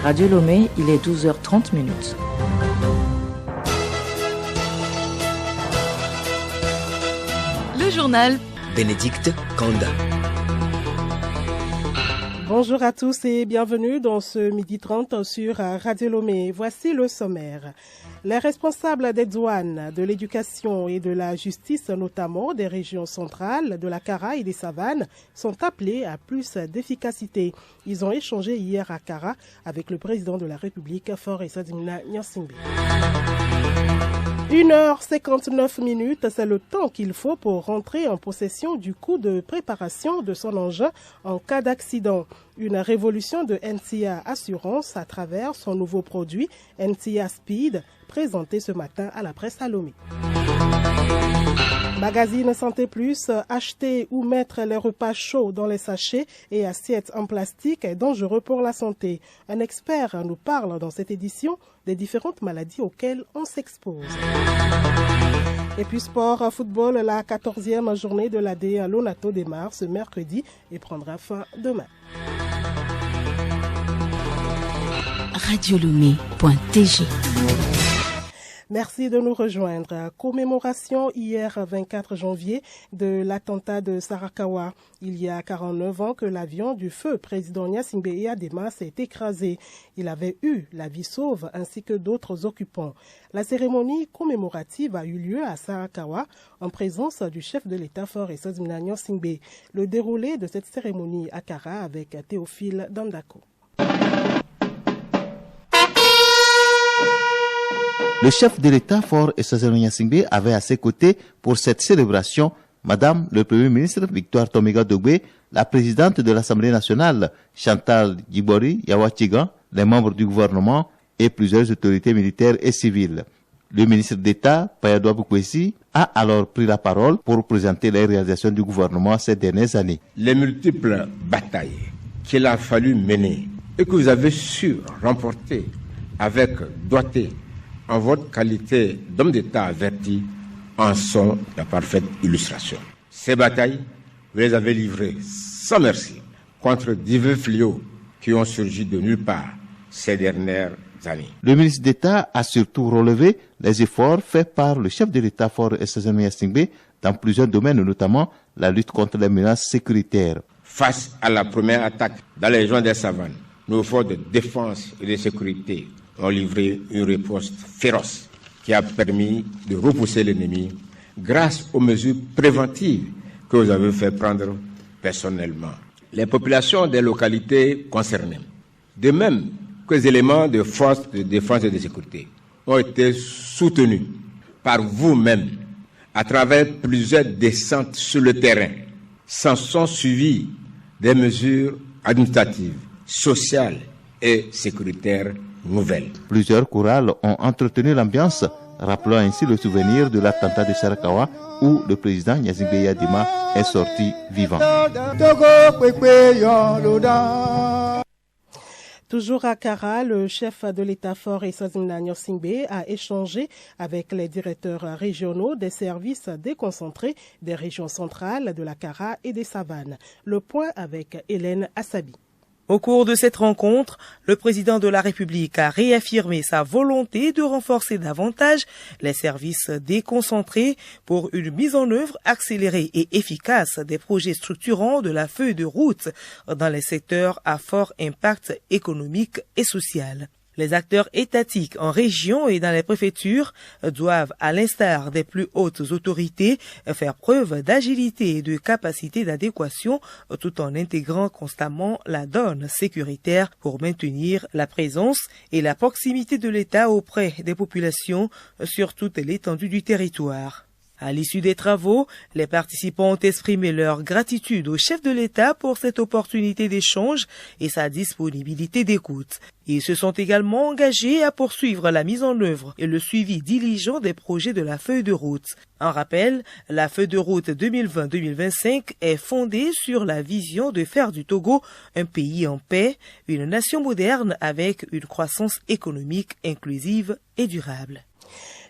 Radio Lomé, il est 12h30 minutes. Le journal Bénédicte Kanda. Bonjour à tous et bienvenue dans ce midi 30 sur Radio Lomé. Voici le sommaire. Les responsables des douanes, de l'éducation et de la justice, notamment des régions centrales, de la Kara et des Savanes, sont appelés à plus d'efficacité. Ils ont échangé hier à Kara avec le président de la République, Faure Essadimna Nyasingbe. 1h59, c'est le temps qu'il faut pour rentrer en possession du coût de préparation de son engin en cas d'accident. Une révolution de NCA Assurance à travers son nouveau produit NCA Speed, présenté ce matin à la presse à Lomé. Magazine Santé Plus, acheter ou mettre les repas chauds dans les sachets et assiettes en plastique est dangereux pour la santé. Un expert nous parle dans cette édition des différentes maladies auxquelles on s'expose. Et puis sport, football, la 14e journée de la D1 Lonato démarre ce mercredi et prendra fin demain. radiolomé.tg. Merci de nous rejoindre. Commémoration hier 24 janvier de l'attentat de Sarakawa. Il y a 49 ans que l'avion du feu président Nyasingbe Eyadema s'est écrasé. Il avait eu la vie sauve ainsi que d'autres occupants. La cérémonie commémorative a eu lieu à Sarakawa en présence du chef de l'État Faure Essadimna Nyasingbe. Le déroulé de cette cérémonie à Kara avec Théophile Dandako. Le chef de l'État, Faure Essadimna Nyasingbe, avait à ses côtés pour cette célébration Madame le Premier ministre Victoire Tomiga Dogbe, la présidente de l'Assemblée nationale Chantal Djibori Yawachiga, les membres du gouvernement et plusieurs autorités militaires et civiles. Le ministre d'État, Payadwa Bukwesi, a alors pris la parole pour présenter les réalisations du gouvernement ces dernières années. Les multiples batailles qu'il a fallu mener et que vous avez su remporter avec doigté en votre qualité d'homme d'État averti, en sont la parfaite illustration. Ces batailles, vous les avez livrées sans merci contre divers fléaux qui ont surgi de nulle part ces dernières années. Le ministre d'État a surtout relevé les efforts faits par le chef de l'État Faure Essadimna Nyasingbe dans plusieurs domaines, notamment la lutte contre les menaces sécuritaires. Face à la première attaque dans les régions des savanes, nos forces de défense et de sécurité ont livré une riposte féroce qui a permis de repousser l'ennemi grâce aux mesures préventives que vous avez fait prendre personnellement. Les populations des localités concernées, de même que les éléments de forces de défense et de sécurité, ont été soutenus par vous-même à travers plusieurs descentes sur le terrain. S'en sont suivies des mesures administratives, sociales et sécuritaires nouvelles. Plusieurs chorales ont entretenu l'ambiance, rappelant ainsi le souvenir de l'attentat de Sarakawa où le président Nyasingbe Eyadema est sorti vivant. Toujours à Kara, le chef de l'État Faure Essadimna Nyasingbe a échangé avec les directeurs régionaux des services déconcentrés des régions centrales de la Kara et des Savanes. Le point avec Hélène Assabi. Au cours de cette rencontre, le président de la République a réaffirmé sa volonté de renforcer davantage les services déconcentrés pour une mise en œuvre accélérée et efficace des projets structurants de la feuille de route dans les secteurs à fort impact économique et social. Les acteurs étatiques en région et dans les préfectures doivent, à l'instar des plus hautes autorités, faire preuve d'agilité et de capacité d'adéquation tout en intégrant constamment la donne sécuritaire pour maintenir la présence et la proximité de l'État auprès des populations sur toute l'étendue du territoire. À l'issue des travaux, les participants ont exprimé leur gratitude au chef de l'État pour cette opportunité d'échange et sa disponibilité d'écoute. Ils se sont également engagés à poursuivre la mise en œuvre et le suivi diligent des projets de la feuille de route. En rappel, la feuille de route 2020-2025 est fondée sur la vision de faire du Togo un pays en paix, une nation moderne avec une croissance économique inclusive et durable.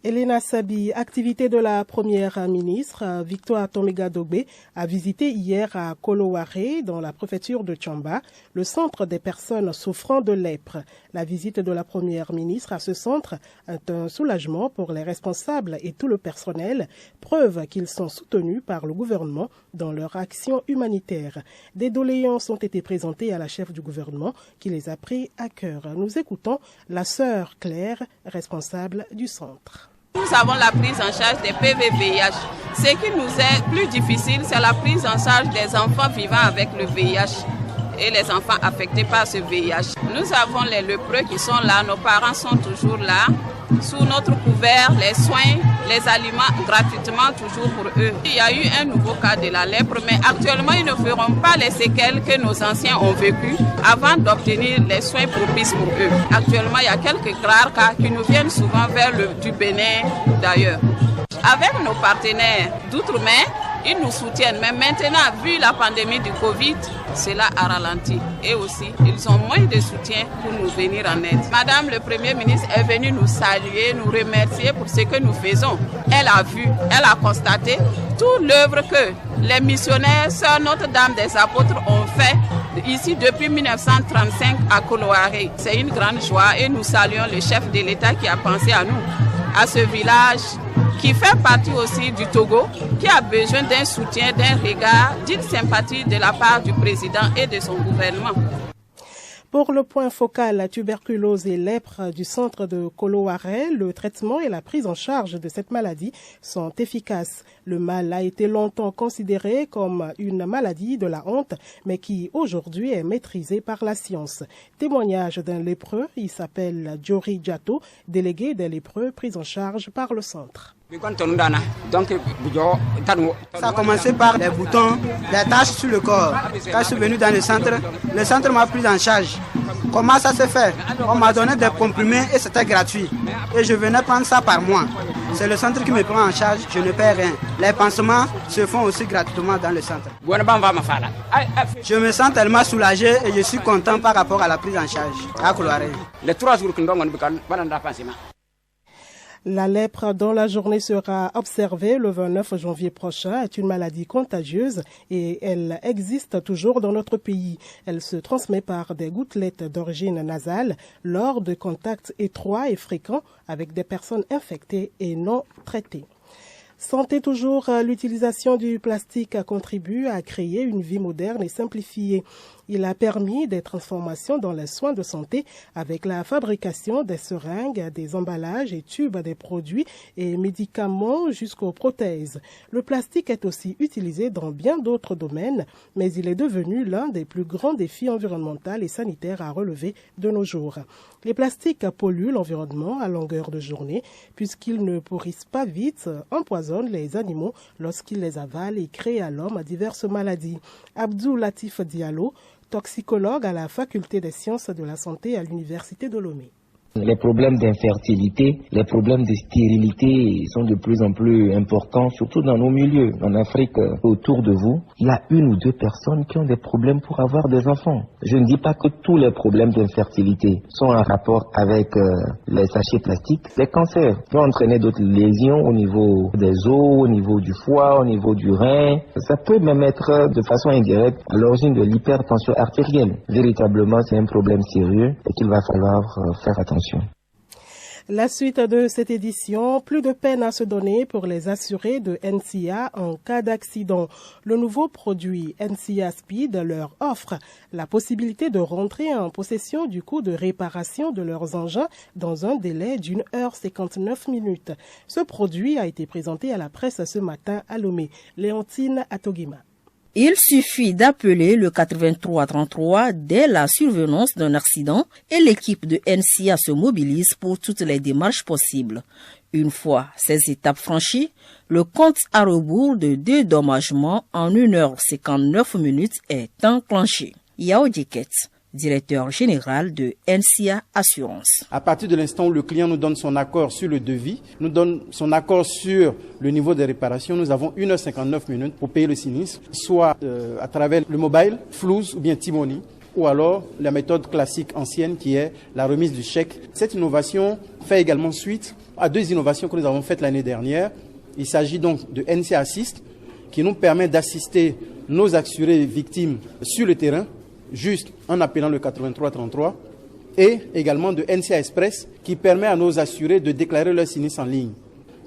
Elena Sabi, activité de la première ministre, Victoire Tomiga Dogbe, a visité hier à Koloware, dans la préfecture de Tchamba, le centre des personnes souffrant de lèpre. La visite de la première ministre à ce centre est un soulagement pour les responsables et tout le personnel, preuve qu'ils sont soutenus par le gouvernement dans leur action humanitaire. Des doléances ont été présentées à la chef du gouvernement qui les a pris à cœur. Nous écoutons la sœur Claire, responsable du centre. Nous avons la prise en charge des PV-VIH. Ce qui nous est plus difficile, c'est la prise en charge des enfants vivant avec le VIH et les enfants affectés par ce VIH. Nous avons les lépreux qui sont là, nos parents sont toujours là. Sous notre couvert, les soins, les aliments gratuitement toujours pour eux. Il y a eu un nouveau cas de la lèpre, mais actuellement ils ne feront pas les séquelles que nos anciens ont vécues avant d'obtenir les soins propices pour eux. Actuellement, il y a quelques rares cas qui nous viennent souvent vers du Bénin d'ailleurs. Avec nos partenaires d'outre-mer, ils nous soutiennent, mais maintenant, vu la pandémie du Covid, cela a ralenti. Et aussi, ils ont moins de soutien pour nous venir en aide. Madame le Premier ministre est venue nous saluer, nous remercier pour ce que nous faisons. Elle a vu, elle a constaté toute l'œuvre que les missionnaires, Sœur Notre-Dame des Apôtres ont fait ici depuis 1935 à Koloware. C'est une grande joie et nous saluons le chef de l'État qui a pensé à nous, à ce village qui fait partie aussi du Togo, qui a besoin d'un soutien, d'un regard, d'une sympathie de la part du président et de son gouvernement. Pour le point focal, la tuberculose et lèpre du centre de Koloware, le traitement et la prise en charge de cette maladie sont efficaces. Le mal a été longtemps considéré comme une maladie de la honte, mais qui aujourd'hui est maîtrisée par la science. Témoignage d'un lépreux, il s'appelle Jori Djato, délégué des lépreux pris en charge par le centre. Ça a commencé par les boutons, les taches sur le corps. Quand je suis venu dans le centre m'a pris en charge. Comment ça s'est fait? On m'a donné des comprimés et c'était gratuit. Et je venais prendre ça par mois. C'est le centre qui me prend en charge, je ne paie rien. Les pansements se font aussi gratuitement dans le centre. Je me sens tellement soulagé et je suis content par rapport à la prise en charge à Koloware. Les 3 jours que nous avons La lèpre dont la journée sera observée le 29 janvier prochain est une maladie contagieuse et elle existe toujours dans notre pays. Elle se transmet par des gouttelettes d'origine nasale lors de contacts étroits et fréquents avec des personnes infectées et non traitées. Santé toujours, l'utilisation du plastique contribue à créer une vie moderne et simplifiée. Il a permis des transformations dans les soins de santé avec la fabrication des seringues, des emballages et tubes des produits et médicaments jusqu'aux prothèses. Le plastique est aussi utilisé dans bien d'autres domaines, mais il est devenu l'un des plus grands défis environnementaux et sanitaires à relever de nos jours. Les plastiques polluent l'environnement à longueur de journée puisqu'ils ne pourrissent pas vite, empoisonnent les animaux lorsqu'ils les avalent et créent à l'homme diverses maladies. Abdou Latif Diallo, toxicologue à la faculté des sciences de la santé à l'université de Lomé. Les problèmes d'infertilité, les problèmes de stérilité sont de plus en plus importants, surtout dans nos milieux. En Afrique, autour de vous, il y a 1 ou 2 personnes qui ont des problèmes pour avoir des enfants. Je ne dis pas que tous les problèmes d'infertilité sont en rapport avec les sachets plastiques. Les cancers peuvent entraîner d'autres lésions au niveau des os, au niveau du foie, au niveau du rein. Ça peut même être de façon indirecte à l'origine de l'hypertension artérielle. Véritablement, c'est un problème sérieux et qu'il va falloir faire attention. La suite de cette édition, plus de peine à se donner pour les assurés de NCA en cas d'accident. Le nouveau produit NCA Speed leur offre la possibilité de rentrer en possession du coût de réparation de leurs engins dans un délai d'1 heure 59 minutes. Ce produit a été présenté à la presse ce matin à Lomé. Léontine Atogima. Il suffit d'appeler le 8333 dès la survenance d'un accident et l'équipe de NCA se mobilise pour toutes les démarches possibles. Une fois ces étapes franchies, le compte à rebours de dédommagement en 1 heure 59 minutes est enclenché. Yao Diket, directeur général de NCA Assurance. À partir de l'instant où le client nous donne son accord sur le devis, nous donne son accord sur le niveau de réparation, nous avons 1 heure 59 minutes pour payer le sinistre, soit à travers le mobile, Flouze ou bien Timoni, ou alors la méthode classique ancienne qui est la remise du chèque. Cette innovation fait également suite à 2 innovations que nous avons faites l'année dernière. Il s'agit donc de NC Assist, qui nous permet d'assister nos assurés victimes sur le terrain, juste en appelant le 8333, et également de NCA Express, qui permet à nos assurés de déclarer leur sinistre en ligne.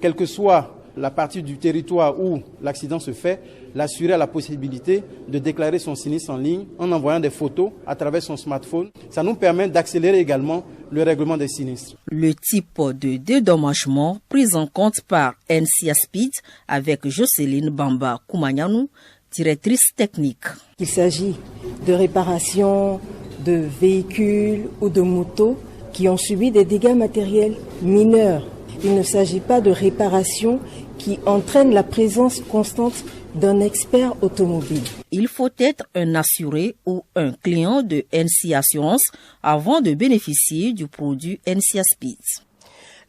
Quelle que soit la partie du territoire où l'accident se fait, l'assuré a la possibilité de déclarer son sinistre en ligne en envoyant des photos à travers son smartphone. Ça nous permet d'accélérer également le règlement des sinistres. Le type de dédommagement pris en compte par NCA Speed avec Jocelyne Bamba Koumanyanou, directrice technique. Il s'agit de réparation de véhicules ou de motos qui ont subi des dégâts matériels mineurs. Il ne s'agit pas de réparation qui entraîne la présence constante d'un expert automobile. Il faut être un assuré ou un client de NCA Assurance avant de bénéficier du produit NCA Speed.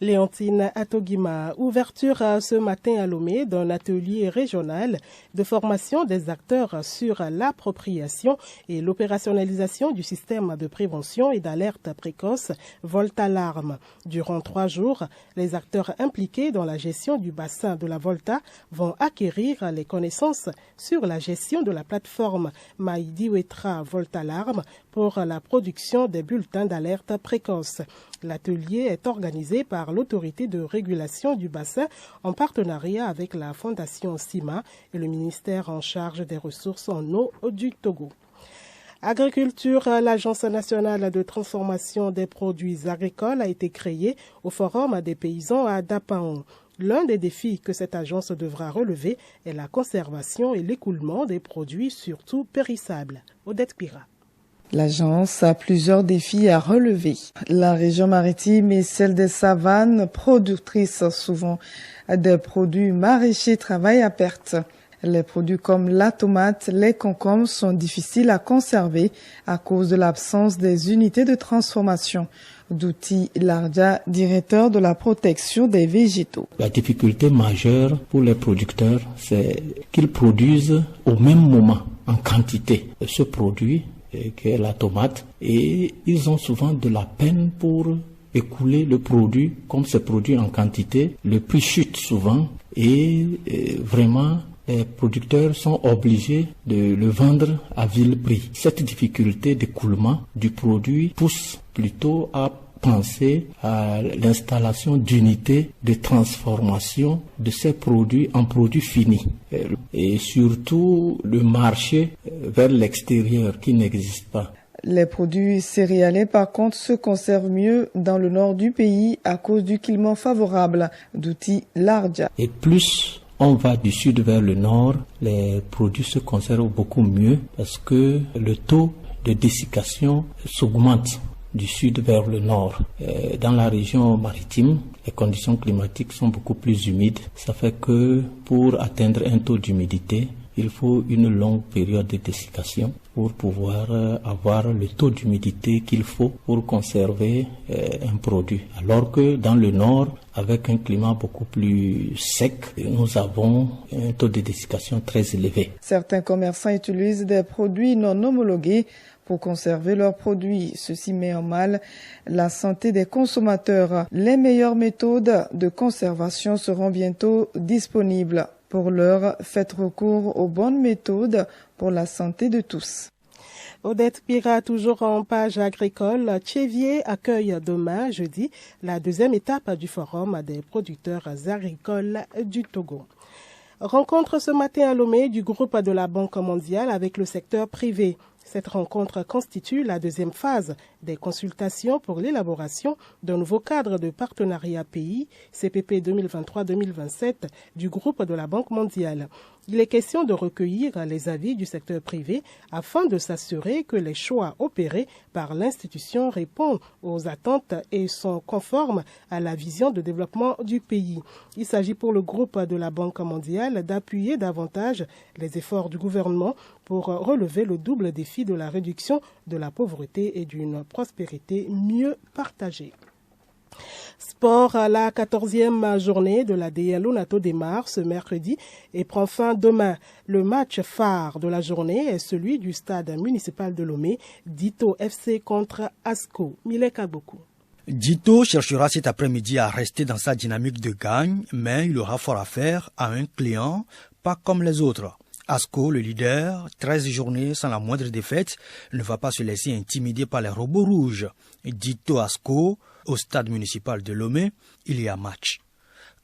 Léontine Atogima, ouverture ce matin à Lomé d'un atelier régional de formation des acteurs sur l'appropriation et l'opérationnalisation du système de prévention et d'alerte précoce Volta Alarme. Durant 3 jours, les acteurs impliqués dans la gestion du bassin de la Volta vont acquérir les connaissances sur la gestion de la plateforme Maïdiwetra Volta Alarme pour la production des bulletins d'alerte précoce. L'atelier est organisé par l'autorité de régulation du bassin en partenariat avec la Fondation CIMA et le ministère en charge des ressources en eau du Togo. Agriculture, l'Agence nationale de transformation des produits agricoles a été créée au Forum des paysans à Dapaon. L'un des défis que cette agence devra relever est la conservation et l'écoulement des produits, surtout périssables. Odette Pira. L'agence a plusieurs défis à relever. La région maritime et celle des savanes, productrices souvent des produits maraîchers, travaillent à perte. Les produits comme la tomate, les concombres sont difficiles à conserver à cause de l'absence des unités de transformation. Douti Lardja, directeur de la protection des végétaux. La difficulté majeure pour les producteurs, c'est qu'ils produisent au même moment, en quantité, ce produit qui est la tomate, et ils ont souvent de la peine pour écouler le produit. Comme c'est produit en quantité, le prix chute souvent et vraiment les producteurs sont obligés de le vendre à vil prix. Cette difficulté d'écoulement du produit pousse plutôt à penser à l'installation d'unités de transformation de ces produits en produits finis. Et surtout le marché vers l'extérieur qui n'existe pas. Les produits céréaliers, par contre, se conservent mieux dans le nord du pays à cause du climat favorable. Douti Lardja. Et plus on va du sud vers le nord, les produits se conservent beaucoup mieux parce que le taux de dessiccation s'augmente du sud vers le nord. Dans la région maritime, les conditions climatiques sont beaucoup plus humides. Ça fait que pour atteindre un taux d'humidité, il faut une longue période de dessiccation pour pouvoir avoir le taux d'humidité qu'il faut pour conserver un produit. Alors que dans le nord, avec un climat beaucoup plus sec, nous avons un taux de dessiccation très élevé. Certains commerçants utilisent des produits non homologués pour conserver leurs produits. Ceci met en mal la santé des consommateurs. Les meilleures méthodes de conservation seront bientôt disponibles. Pour l'heure, faites recours aux bonnes méthodes pour la santé de tous. Odette Pira, toujours en page agricole. Tchévier accueille demain, jeudi, la 2e étape du forum des producteurs agricoles du Togo. Rencontre ce matin à Lomé du groupe de la Banque mondiale avec le secteur privé. Cette rencontre constitue la 2e phase des consultations pour l'élaboration d'un nouveau cadre de partenariat pays, CPP 2023-2027, du groupe de la Banque mondiale. Il est question de recueillir les avis du secteur privé afin de s'assurer que les choix opérés par l'institution répondent aux attentes et sont conformes à la vision de développement du pays. Il s'agit pour le groupe de la Banque mondiale d'appuyer davantage les efforts du gouvernement pour relever le double défi de la réduction de la pauvreté et d'une prospérité mieux partagée. Sport, la 14e journée de la DLO NATO démarre ce mercredi et prend fin demain. Le match phare de la journée est celui du stade municipal de Lomé, Dito FC contre ASCO. Milek Agbokou. Dito cherchera cet après-midi à rester dans sa dynamique de gagne, mais il aura fort à faire à un client pas comme les autres. Asco, le leader, 13 journées sans la moindre défaite, ne va pas se laisser intimider par les robots rouges. Dito Asco, au stade municipal de Lomé, il y a match.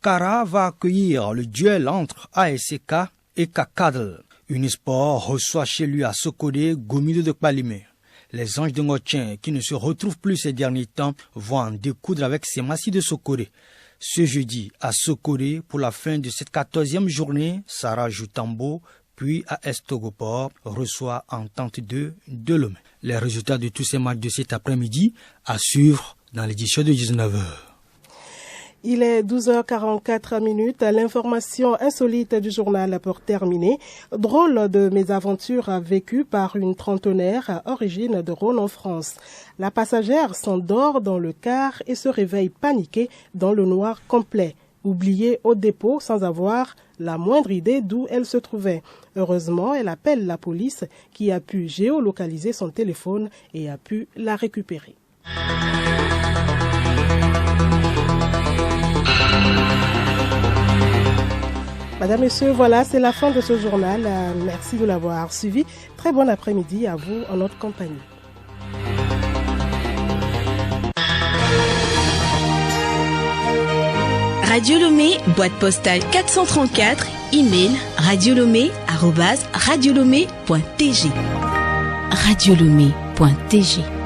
Kara va accueillir le duel entre ASK et Kakadl. Unisport reçoit chez lui à Sokodé Gomido de Kpalimé. Les Anges de Ngotien, qui ne se retrouvent plus ces derniers temps, vont en découdre avec Semassi de Sokodé. Ce jeudi, à Sokodé, pour la fin de cette 14e journée, Sarah Joutambo, puis AS Togoport, reçoit Entente 2 de Lomé. Les résultats de tous ces matchs de cet après-midi à suivre dans l'édition de 19h. Il est 12h44. L'information insolite du journal pour terminer. Drôle de mésaventures vécues par une trentenaire origine de Rhône en France. La passagère s'endort dans le car et se réveille paniquée dans le noir complet, oubliée au dépôt sans avoir la moindre idée d'où elle se trouvait. Heureusement, elle appelle la police qui a pu géolocaliser son téléphone et a pu la récupérer. Madame, Messieurs, voilà, c'est la fin de ce journal. Merci de l'avoir suivi. Très bon après-midi à vous en notre compagnie. Radio Lomé, boîte postale 434, email radiolomé@radiolomé.tg. radiolomé.tg